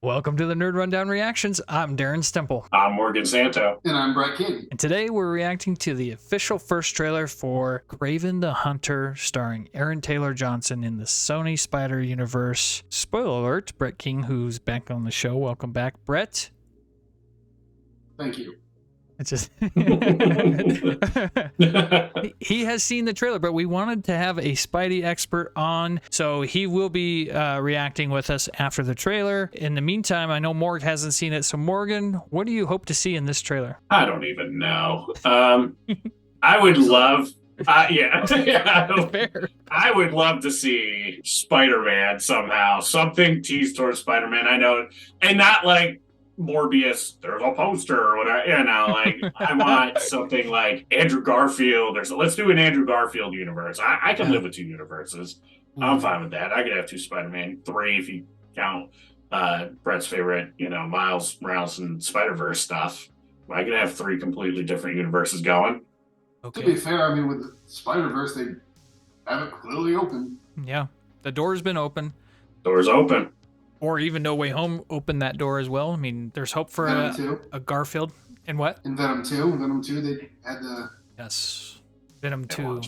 Welcome to the Nerd Rundown Reactions. I'm Darren Stemple. I'm Morgan Santo. And I'm Brett King. And today we're reacting to the official first trailer for Kraven the Hunter, starring Aaron Taylor Johnson in the Sony Spider Universe. Spoiler alert, Brett King, who's back on the show. Welcome back, Brett. Thank you. It's just he has seen the trailer, but we wanted to have a Spidey expert on, so he will be reacting with us after the trailer. In the meantime, I know Morg hasn't seen it, so Morgan, what do you hope to see in this trailer? I don't even know. I would love, Fair. I would love to see Spider-Man somehow, something teased towards Spider-Man. I know, and not like Morbius, there's a poster or whatever, like I want something like Andrew Garfield. Let's do an Andrew Garfield universe. I can live with two universes. I'm fine with that. I could have two Spider-Man, three if you count Brett's favorite, Miles Morales and Spider-Verse stuff. I could have three completely different universes going. Okay. To be fair, I mean, with the Spider-Verse, they have it clearly open. Yeah, the door's been open. Door's open. Or even No Way Home opened that door as well. I mean, there's hope for a Garfield. And what? In Venom 2. Venom 2, they had the... Yes. Venom 2.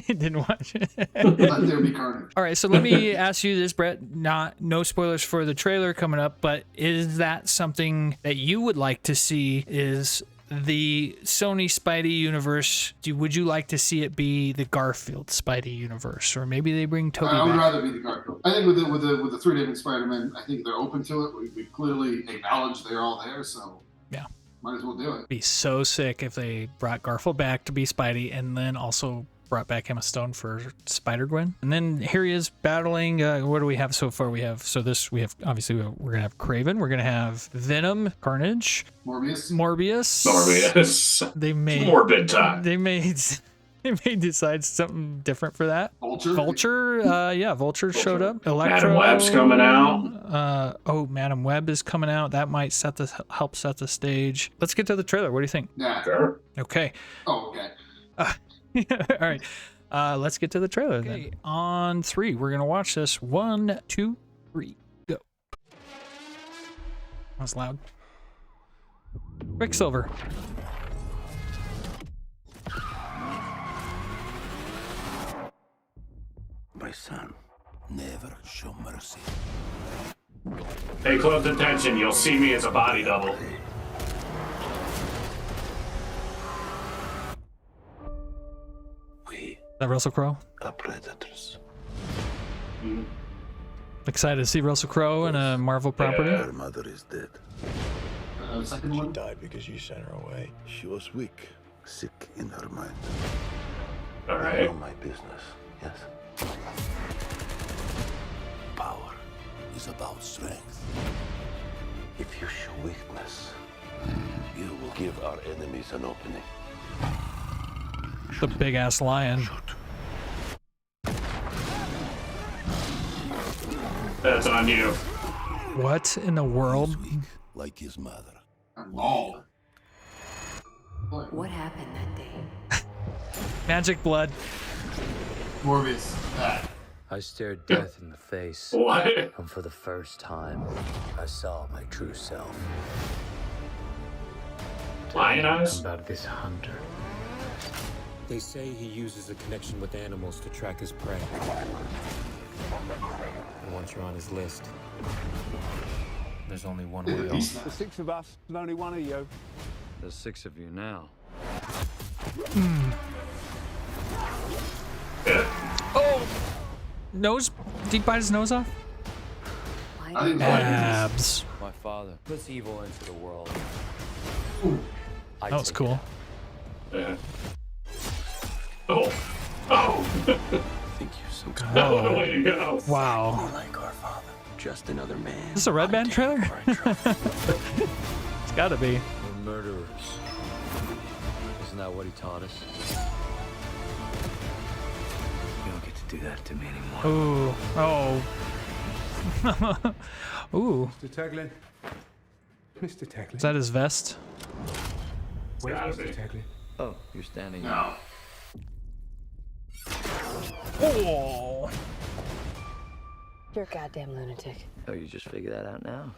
Didn't watch it. Let there be carnage. All right, so let me ask you this, Brett. No spoilers for the trailer coming up, but is that something that you would like to see? Is the Sony Spidey universe, would you like to see it be the Garfield Spidey universe, or maybe they bring Toby I would back? rather be the Garfield. I think with the three different Spider-Men, I think they're open to it. We clearly acknowledge they're all there, so yeah, might as well do it. It'd be so sick if they brought Garfield back to be Spidey, and then also brought back Emma Stone for Spider-Gwen. And then here he is battling, what do we have so far? Obviously we're gonna have Kraven, we're gonna have Venom, Carnage, Morbius. They may Morbid time. They may decide something different for that. Vulture showed up. Madam Web's coming out. Madam Web is coming out. That might help set the stage. Let's get to the trailer. What do you think? Yeah. Sure. Okay. Oh, okay. All right, let's get to the trailer then. On 3, we're gonna watch this. 1, 2, 3, go. That was loud. Quicksilver. My son, never show mercy. Pay close attention. You'll see me as a body double. We Is that Russell Crowe? are predators. Excited to see Russell Crowe in a Marvel property. Her mother is dead. Second She one. died because you sent her away. She was weak, sick in her mind. All You right. know my business, yes? Power is about strength. If you show weakness, you will give our enemies an opening. The big ass lion. Shoot. That's on you. What in the world? He's weak, like his mother. I'm bald. What happened that day? Magic blood. Morbius. That. I stared death in the face, What? and for the first time, I saw my true self. Lion eyes? About this hunter. They say he uses a connection with animals to track his prey. And once you're on his list, there's only one way off. The 6 of us, and only one of you. There's 6 of you now. Oh! Nose? Did he bite his nose off? I think Abs. My father puts evil into the world. That was cool. Yeah. Oh. Oh. Think you're so Oh, way to go. Wow. like our father. Just another man. Is this a Red Band trailer? It's gotta be. We're murderers. Isn't that what he taught us? You don't get to do that to me anymore. Ooh. Oh. Ooh. Mr. Teglin. Mr. Teglin. Is that his vest? Where's gotta Mr. be. Teglin? Oh, you're standing. No. Oh. You're a goddamn lunatic. Oh, you just figured that out now?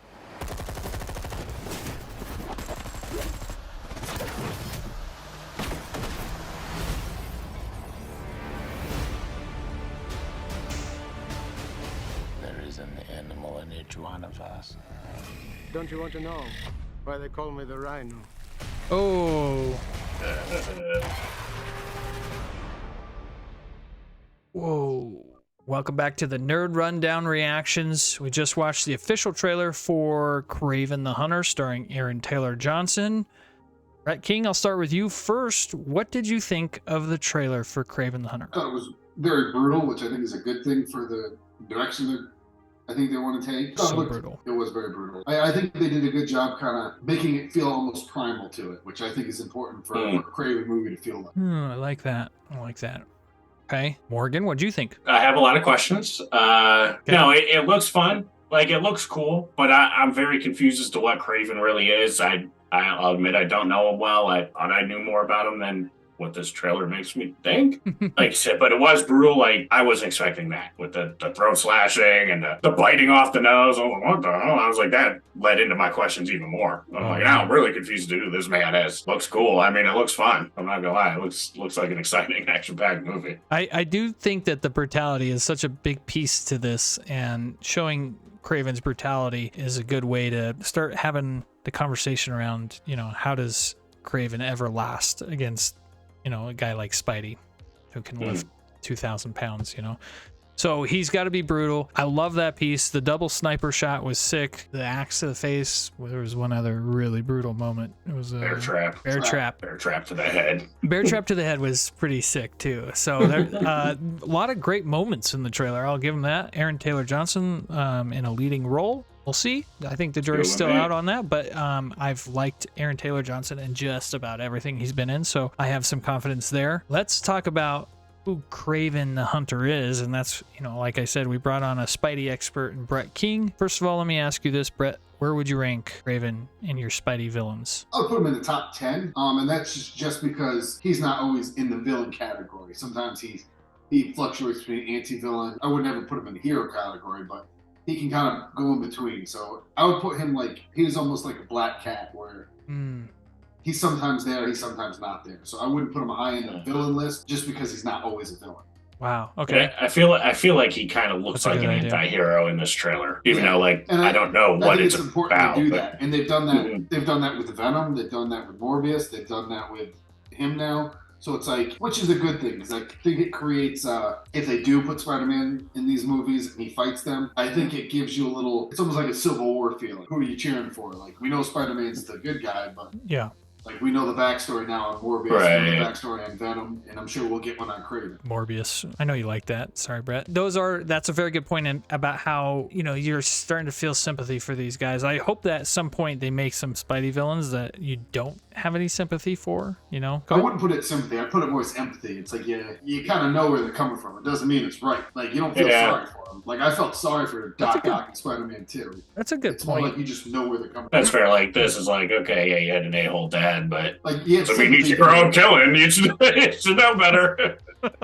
boss. Don't you want to know why they call me the Rhino? Oh. Whoa. Welcome back to the Nerd Rundown reactions. We just watched the official trailer for Kraven the Hunter starring Aaron Taylor Johnson. Brett King, I'll start with you first. What did you think of the trailer for Kraven the Hunter? I thought it was very brutal, which I think is a good thing for the direction that I think they want to take. So brutal. It was very brutal. I think they did a good job kind of making it feel almost primal to it, which I think is important for a Kraven movie to feel like. I like that. I like that. Okay. Morgan, what'd you think? I have a lot of questions. No, it looks fun. Like, it looks cool, but I'm very confused as to what Kraven really is. I'll admit I don't know him well. I thought I knew more about him than what this trailer makes me think. Like I said, but it was brutal. Like, I wasn't expecting that with the throat slashing and the biting off the nose. I was like, what the hell? I was like, that led into my questions even more. I'm like, now I'm really confused to who this man is. Looks cool. I mean, it looks fun. I'm not gonna lie. It looks like an exciting action-packed movie. I do think that the brutality is such a big piece to this, and showing Kraven's brutality is a good way to start having the conversation around, how does Kraven ever last against, a guy like Spidey who can lift 2,000 pounds, So he's got to be brutal. I love that piece. The double sniper shot was sick. The axe to the face. There was one other really brutal moment. It was a Bear trap. Bear trap. Bear trap to the head. Bear trap to the head was pretty sick too. So there, a lot of great moments in the trailer. I'll give him that. Aaron Taylor Johnson in a leading role. We'll see. I think the jury's still out on that, but I've liked Aaron Taylor Johnson in just about everything he's been in, so I have some confidence there. Let's talk about who Kraven the Hunter is, and that's, like I said, we brought on a Spidey expert in Brett King. First of all, let me ask you this, Brett. Where would you rank Kraven in your Spidey villains? I would put him in the top 10, and that's just because he's not always in the villain category. Sometimes he fluctuates between anti-villain. I would never put him in the hero category, but he can kind of go in between. So I would put him he's almost like a black cat where he's sometimes there, he's sometimes not there. So I wouldn't put him high in the villain list just because he's not always a villain. Wow. Okay. I feel like he kind of looks like an anti-hero in this trailer, even though I don't know what it's important about. To do that, and they've done that. They've done that with Venom. They've done that with Morbius. They've done that with him now. So it's which is a good thing, because I think it creates, if they do put Spider-Man in these movies and he fights them, I think it gives you it's almost like a Civil War feeling. Who are you cheering for? We know Spider-Man's the good guy, but yeah. We know the backstory now on Morbius, right. We know the backstory on Venom, and I'm sure we'll get one on Kraven. Morbius. I know you like that. Sorry, Brett. That's a very good point about how, you're starting to feel sympathy for these guys. I hope that at some point they make some Spidey villains that you don't have any sympathy for, I wouldn't put it sympathy. I'd put it more as empathy. It's you kind of know where they're coming from. It doesn't mean it's right. You don't feel sorry for them. I felt sorry for Doc Ock and Spider-Man too. That's a good point. It's more you just know where they're coming That's from. fair. This is okay, yeah, you had an a-hole dad, but so we need to grow up killing. You should know better.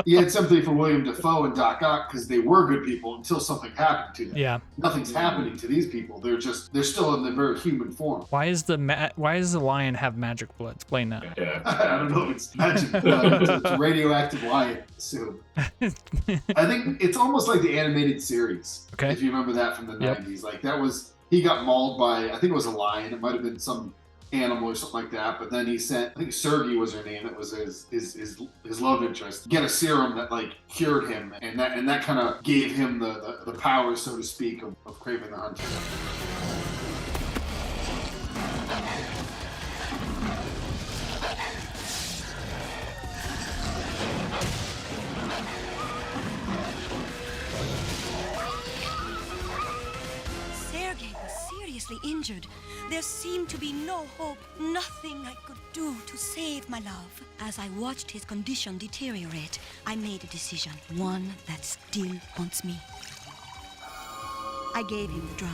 You had sympathy for William Dafoe and Doc Ock because they were good people until something happened to them. Yeah. Nothing's happening to these people. They're still in their very human form. Why does the lion have magic blood? Explain that. Yeah. I don't know if it's magic blood. It's a radioactive lion soup. I think it's almost like the animated series. Okay. If you remember that from the 90s. He got mauled by, I think it was a lion. It might have been some animal or something like that, but then he sent, I think Sergei was her name, it was his love interest, get a serum that cured him, and that kind of gave him the power, so to speak, of Kraven the Hunter. Sergei was seriously injured. There seemed to be no hope, nothing I could do to save my love. As I watched his condition deteriorate, I made a decision, one that still haunts me. I gave him the drug.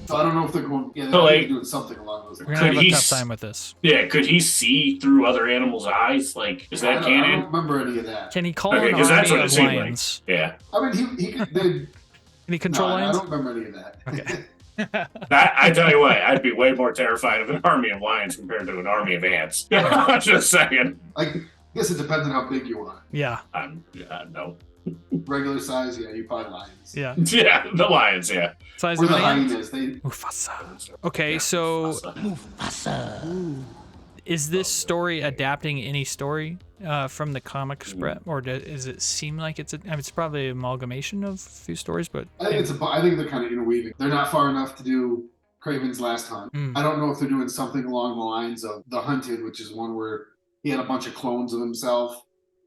So I don't know if they're going, they're doing something along those lines. We're going to have a tough time with this. Yeah, could he see through other animals' eyes? Is that canon? I don't remember any of that. Can he call an army of lions? Yeah. I mean, he could... Can he control lions? I don't remember any of that. Okay. I tell you what, I'd be way more terrified of an army of lions compared to an army of ants. I'm just saying. I guess it depends on how big you are. Yeah. No. regular size, yeah, you probably lions. Yeah. Yeah, the lions, yeah. Size Or of the an ant? hyenas. They Mufasa. Okay, so is this story adapting any story from the comics, Brett, or does it seem like it's I mean, it's probably an amalgamation of a few stories, but I think they're kind of interweaving. They're not far enough to do Kraven's Last Hunt. I don't know if they're doing something along the lines of The Hunted, which is one where he had a bunch of clones of himself,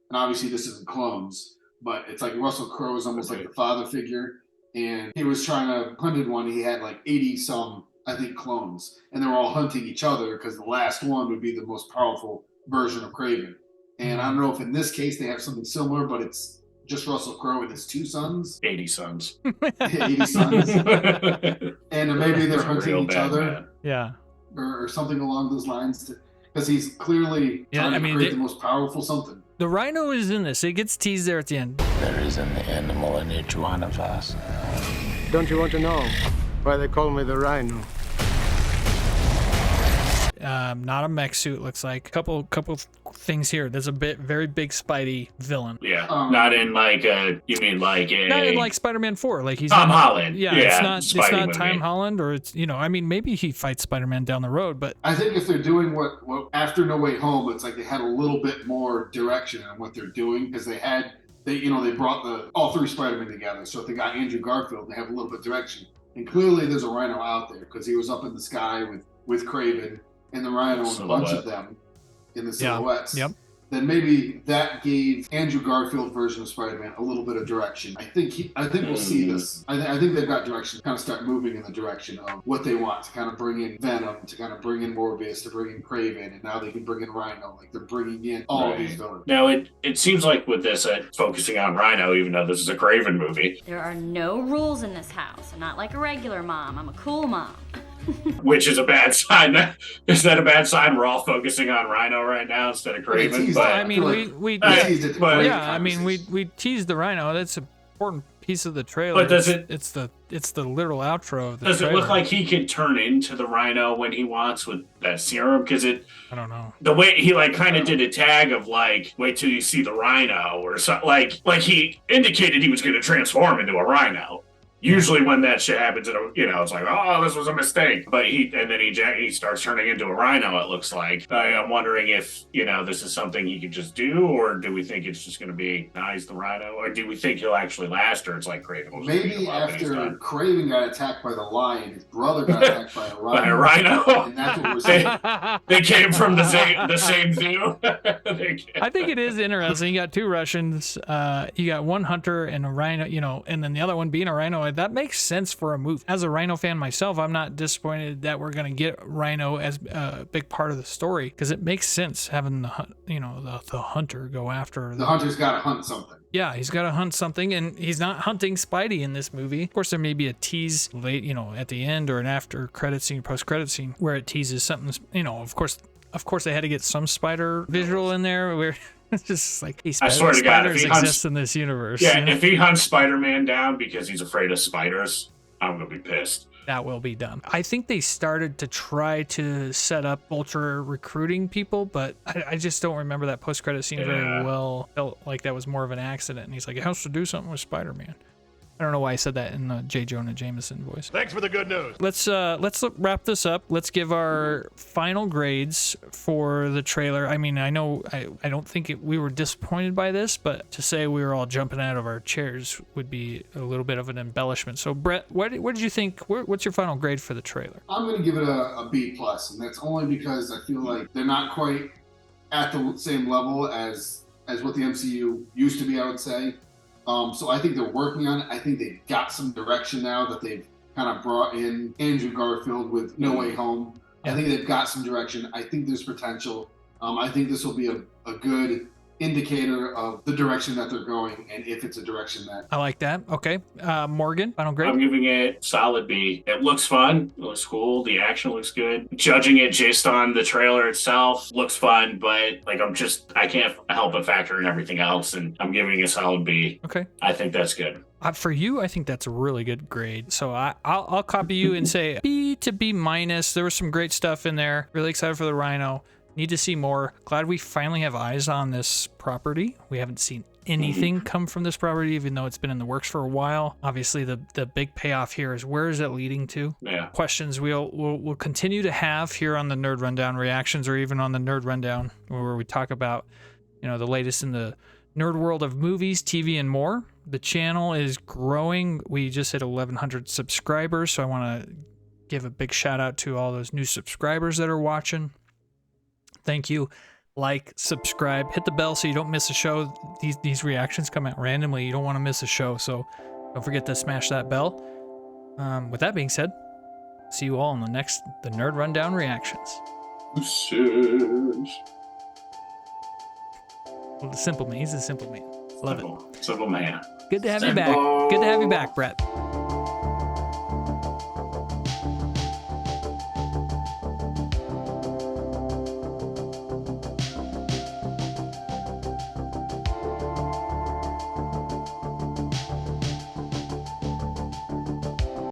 and obviously this isn't clones, but it's like Russell Crowe is almost like the father figure, and he was trying to hunted one. He had like 80 some, I think, clones, and they were all hunting each other because the last one would be the most powerful version of Kraven. And I don't know if in this case they have something similar, but it's just Russell Crowe and his 2 sons. 80 sons. 80 sons. And maybe they're hunting each other. Man. yeah. Or something along those lines. Because he's clearly trying to create the most powerful something. The rhino is in this. It gets teased there at the end. There is an animal in each one of us. Don't you want to know why they call me the Rhino? Not a mech suit, looks like. Couple things here. There's a very big Spidey villain. Yeah, not in like you mean like a... Not in like Spider-Man 4. Like he's Tom Holland. Yeah, it's not Tom Holland, or it's, I mean, maybe he fights Spider-Man down the road, but I think if they're doing what after No Way Home, it's like they had a little bit more direction on what they're doing, because they brought all 3 Spider-Men together. So if they got Andrew Garfield, they have a little bit of direction. And clearly there's a Rhino out there because he was up in the sky with Kraven and the Rhino and a bunch of them in the silhouettes. Yep. Then maybe that gave Andrew Garfield version of Spider-Man a little bit of direction. I think we'll see this. I think they've got direction to kind of start moving in the direction of what they want, to kind of bring in Venom, to kind of bring in Morbius, to bring in Kraven, and now they can bring in Rhino. Like they're bringing in all of these villains. Now it seems like with this focusing on Rhino, even though this is a Kraven movie. There are no rules in this house. I'm not like a regular mom. I'm a cool mom. Which is a bad sign. Is that a bad sign? We're all focusing on Rhino right now instead of Kraven. But I mean, we teased the Rhino. That's an important piece of the trailer. But does it's the literal outro of the Does trailer. it look like he can turn into the Rhino when he wants with that serum? Because I don't know. The way he like kind of did a tag of like, wait till you see the Rhino or something. Like he indicated he was going to transform into a Rhino. Usually when that shit happens, it's like, oh, this was a mistake. But he starts turning into a Rhino, it looks like. I'm wondering if, this is something he could just do, or do we think it's just going to be, he's the Rhino? Or do we think he'll actually last, or it's like Kraven? Maybe after Kraven got attacked by the lion, his brother got attacked by a Rhino. By a Rhino? And that's what we're saying. They came from the same zoo? I think it is interesting. You got 2 Russians, you got 1 hunter and a Rhino, and then the other one being a Rhino. That makes sense for a movie. As a Rhino fan myself, I'm not disappointed that we're going to get Rhino as a big part of the story, because it makes sense having the hunter go after. The hunter's got to hunt something. Yeah, he's got to hunt something, and he's not hunting Spidey in this movie. Of course, there may be a tease late, at the end or an after credit scene, post credit scene, where it teases something. Of course, they had to get some spider visual in there where. It's just like I swear to God, if he exist in this universe. Yeah, if he hunts Spider-Man down because he's afraid of spiders, I'm gonna be pissed. That will be done. I think they started to try to set up Vulture recruiting people, but I just don't remember that post-credit scene very well. Felt like that was more of an accident, and he's like, it has to do something with Spider-Man. I don't know why I said that in the J. Jonah Jameson voice. Thanks for the good news. Let's wrap this up. Let's give our final grades for the trailer. I mean, I know I don't think we were disappointed by this, but to say we were all jumping out of our chairs would be a little bit of an embellishment. So, Brett, what did you think? What's your final grade for the trailer? I'm going to give it a B+, and that's only because I feel like they're not quite at the same level as what the MCU used to be, I would say. So I think they're working on it. I think they've got some direction now that they've kind of brought in Andrew Garfield with No Way Home. Yeah. I think they've got some direction. I think there's potential. I think this will be a good indicator of the direction that they're going, and if it's a direction that I like that. Okay, Morgan, final grade. I'm giving it solid B. It looks fun. It looks cool. The action looks good. Judging it just on the trailer itself looks fun, but I can't help but factor in everything else, and I'm giving it a solid B. Okay, I think that's good. For you, I think that's a really good grade. So I'll copy you and say B to B-. There was some great stuff in there. Really excited for the Rhino. Need to see more. Glad we finally have eyes on this property. We haven't seen anything come from this property, even though it's been in the works for a while. Obviously, the big payoff here is where is it leading to? Yeah. Questions we'll continue to have here on the Nerd Rundown reactions, or even on the Nerd Rundown, where we talk about, you know, the latest in the nerd world of movies, TV, and more. The channel is growing. We just hit 1,100 subscribers, so I want to give a big shout out to all those new subscribers that are watching. Thank you. Like, subscribe, hit the bell so you don't miss a show. These reactions come out randomly. You don't want to miss a show, so don't forget to smash that bell. With that being said, see you all on the Nerd Rundown reactions. Well, the simple man. He's a simple man. Love it. Simple man. Good to have you back. Good to have you back, Brett.